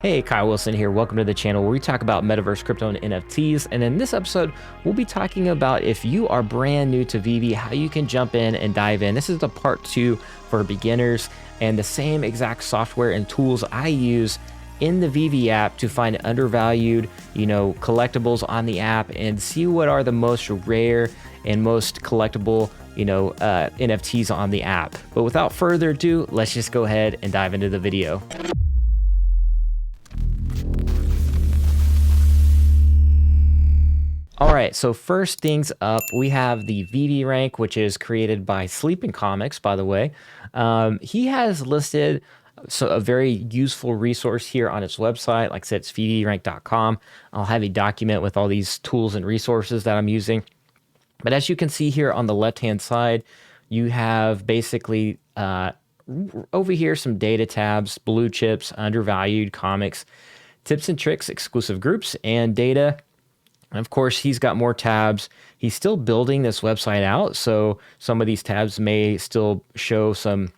Hey, Kyle Wilson here. Welcome to the channel where we talk about metaverse, crypto, and NFTs. And in this episode, we'll be talking about if you are brand new to VeVe, how you can jump in and dive in. This is the part 2 for beginners and the same exact software and tools I use in the VeVe app to find undervalued, collectibles on the app and see what are the most rare and most collectible, NFTs on the app. But without further ado, let's just go ahead and dive into the video. All right, so first things up, we have the VeVe rank, which is created by Sleeping Comics, by the way. He has listed a very useful resource here on his website. Like I said, it's veverank.com. I'll have a document with all these tools and resources that I'm using. But as you can see here on the left-hand side, you have basically over here some data tabs, blue chips, undervalued, comics, tips and tricks, exclusive groups, and data. And of course, he's got more tabs. He's still building this website out, so some of these tabs may still show some,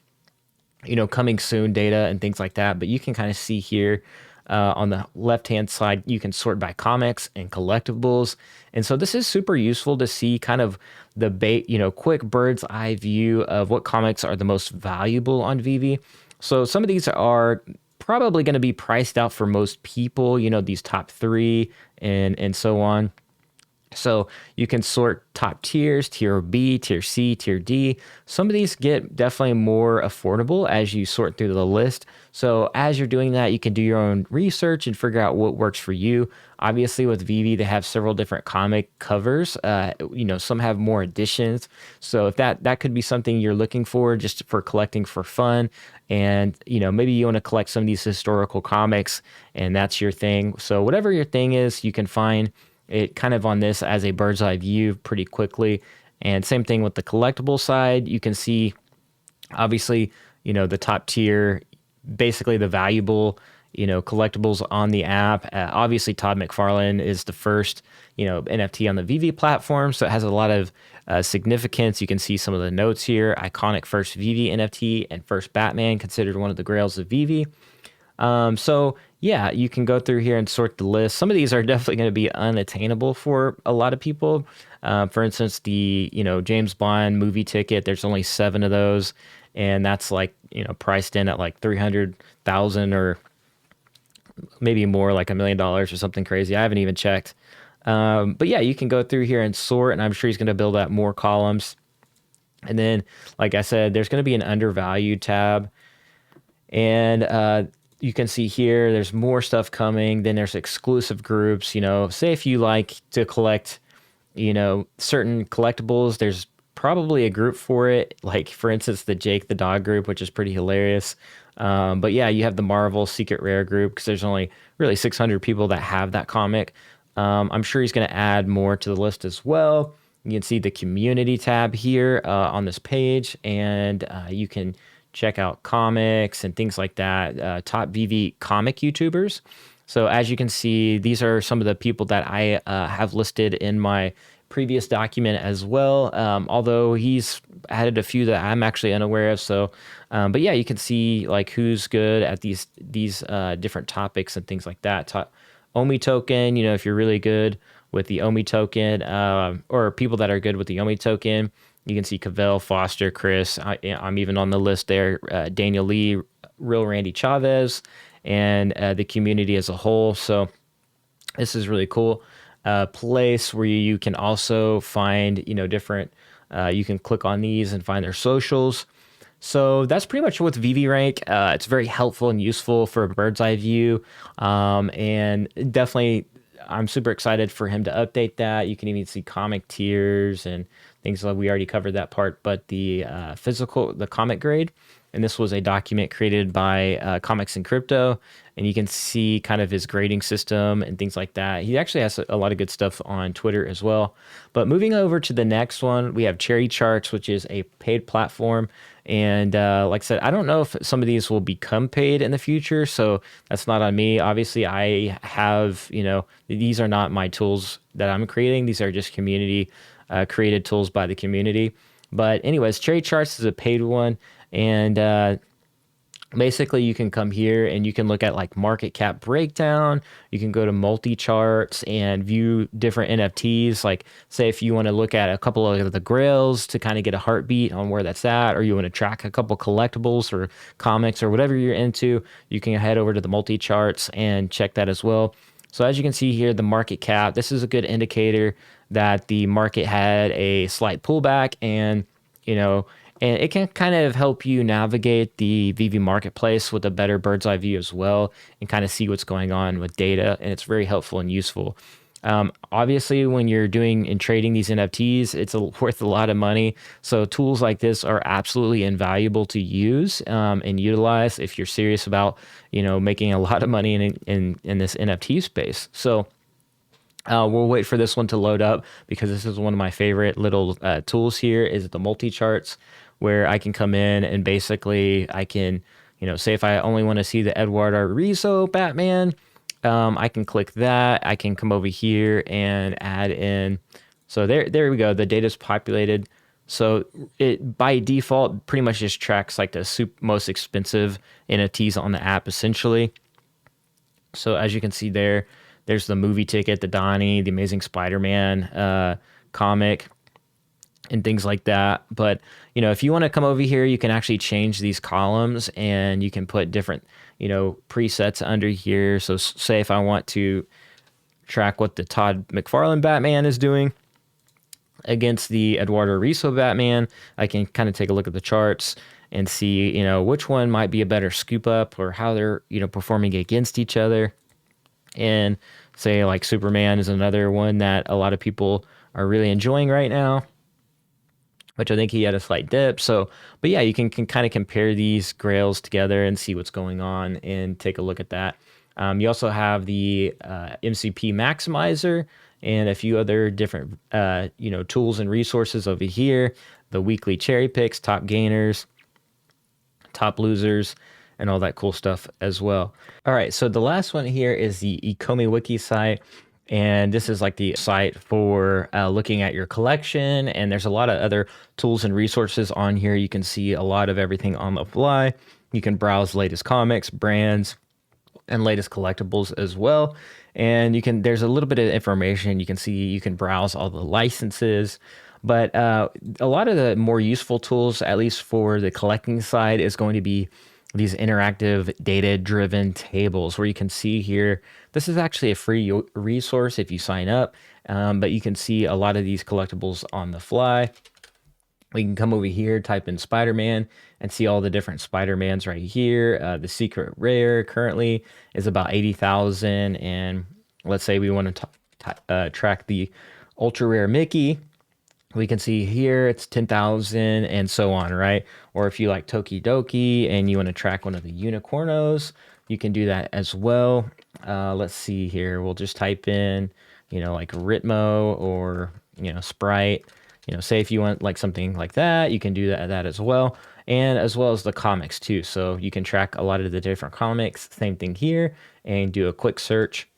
coming soon data and things like that. But you can kind of see here on the left-hand side, you can sort by comics and collectibles. And so this is super useful to see kind of the quick bird's eye view of what comics are the most valuable on VeVe. So some of these are probably going to be priced out for most people, these top 3 and so on. So you can sort top tiers, tier B, tier C, tier D. Some of these get definitely more affordable as you sort through the list. So as you're doing that, you can do your own research and figure out what works for you. Obviously with VeVe, they have several different comic covers. Some have more editions. So if that could be something you're looking for just for collecting for fun. And, maybe you want to collect some of these historical comics and that's your thing. So whatever your thing is, you can find it kind of on this as a bird's eye view pretty quickly. And same thing with the collectible side. You can see, obviously, the top tier, basically the valuable, collectibles on the app. Obviously, Todd McFarlane is the first, NFT on the VeVe platform. So it has a lot of significance. You can see some of the notes here. Iconic first VeVe NFT and first Batman, considered one of the grails of VeVe. So yeah, you can go through here and sort the list. Some of these are definitely going to be unattainable for a lot of people. For instance, the, James Bond movie ticket, there's only 7 of those. And that's like, priced in at like 300,000 or maybe more, like $1 million or something crazy. I haven't even checked. But yeah, you can go through here and sort, and I'm sure he's going to build out more columns. And then, like I said, there's going to be an undervalued tab. And, you can see here, there's more stuff coming. Then there's exclusive groups, say if you like to collect, certain collectibles, there's probably a group for it. Like for instance, the Jake the Dog group, which is pretty hilarious. But yeah, you have the Marvel Secret Rare group because there's only really 600 people that have that comic. I'm sure he's going to add more to the list as well. You can see the community tab here on this page, and you can check out comics and things like that. Top VeVe comic YouTubers. So as you can see, these are some of the people that I have listed in my previous document as well. Although he's added a few that I'm actually unaware of. So, but yeah, you can see like who's good at these different topics and things like that. Omi token, if you're really good with the Omi token, or people that are good with the Omi token. You can see Cavell, Foster, Chris. I'm even on the list there. Daniel Lee, Real Randy Chavez, and the community as a whole. So this is really cool. Place where you can also find, different. You can click on these and find their socials. So that's pretty much what's VeVe rank. It's very helpful and useful for a bird's eye view, and definitely. I'm super excited for him to update that. You can even see comic tiers and things like we already covered that part, but the comic grade, and this was a document created by Comics and Crypto, and you can see kind of his grading system and things like that. He actually has a lot of good stuff on Twitter as well. But moving over to the next one, we have Cherry Charts, which is a paid platform. And like I said, I don't know if some of these will become paid in the future, so that's not on me. Obviously, I have, these are not my tools that I'm creating. These are just community created tools by the community. But anyways, Cherry Charts is a paid one. And Basically, you can come here and you can look at like market cap breakdown. You can go to multi charts and view different NFTs. Like, say, if you want to look at a couple of the grails to kind of get a heartbeat on where that's at, or you want to track a couple collectibles or comics or whatever you're into, you can head over to the multi charts and check that as well. So, as you can see here, the market cap, this is a good indicator that the market had a slight pullback, and you know, and it can kind of help you navigate the VeVe marketplace with a better bird's eye view as well, and kind of see what's going on with data. And it's very helpful and useful. Obviously, when you're doing and trading these NFTs, it's worth a lot of money. So tools like this are absolutely invaluable to use and utilize if you're serious about, making a lot of money in this NFT space. So we'll wait for this one to load up, because this is one of my favorite little tools here, is the multi-charts, where I can come in and basically I can, say if I only want to see the Eduardo Rizzo Batman, I can click that. I can come over here and add in. So there we go. The data's populated. So it by default pretty much just tracks like the most expensive NFTs on the app essentially. So as you can see there's the movie ticket, the Donnie, the Amazing Spider-Man comic, and things like that. But, if you want to come over here, you can actually change these columns, and you can put different, presets under here. So say if I want to track what the Todd McFarlane Batman is doing against the Eduardo Rizzo Batman, I can kind of take a look at the charts and see, which one might be a better scoop up, or how they're, performing against each other. And say like Superman is another one that a lot of people are really enjoying right now, which I think he had a slight dip. So, but yeah, you can kind of compare these grails together and see what's going on and take a look at that. You also have the MCP maximizer and a few other different, tools and resources over here. The weekly cherry picks, top gainers, top losers, and all that cool stuff as well. All right, so the last one here is the Ecomi Wiki site. And this is like the site for looking at your collection. And there's a lot of other tools and resources on here. You can see a lot of everything on the fly. You can browse latest comics, brands, and latest collectibles as well. And there's a little bit of information. You can browse all the licenses. But a lot of the more useful tools, at least for the collecting side, is going to be these interactive data-driven tables, where you can see here, this is actually a free resource if you sign up, but you can see a lot of these collectibles on the fly. We can come over here, type in Spider-Man, and see all the different Spider-Mans right here. The secret rare currently is about 80,000, and let's say we want to track the ultra rare Mickey. We can see here it's 10,000 and so on, right? Or if you like Tokidoki and you want to track one of the Unicornos, you can do that as well. Let's see here. We'll just type in, like Ritmo or, Sprite. Say if you want like something like that, you can do that as well. And as well as the comics too. So you can track a lot of the different comics. Same thing here, and do a quick search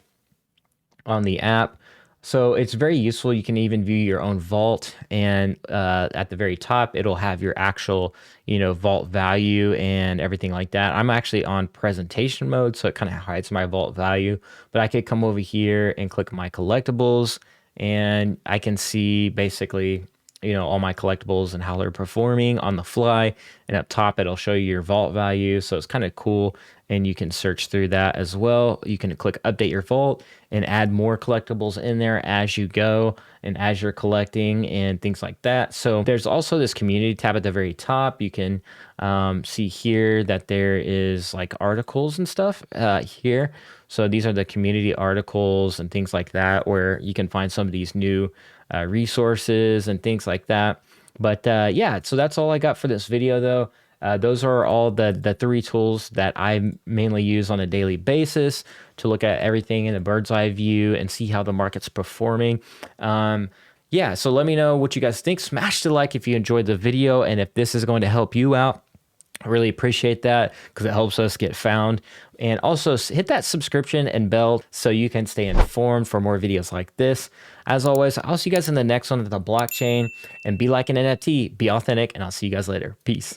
on the app. So it's very useful. You can even view your own vault, and at the very top, it'll have your actual, vault value and everything like that. I'm actually on presentation mode, so it kind of hides my vault value, but I could come over here and click my collectibles, and I can see basically, all my collectibles and how they're performing on the fly. And up top, it'll show you your vault value. So it's kind of cool. And you can search through that as well. You can click update your vault and add more collectibles in there as you go and as you're collecting and things like that. So there's also this community tab at the very top. You can see here that there is like articles and stuff here. So these are the community articles and things like that, where you can find some of these new resources and things like that. But yeah, so that's all I got for this video though. Those are all the three tools that I mainly use on a daily basis to look at everything in a bird's eye view and see how the market's performing. Yeah, so let me know what you guys think. Smash the like if you enjoyed the video, and if this is going to help you out, I really appreciate that, because it helps us get found. And also hit that subscription and bell so you can stay informed for more videos like this. As always, I'll see you guys in the next one of the blockchain, and be like an NFT, be authentic, and I'll see you guys later. Peace.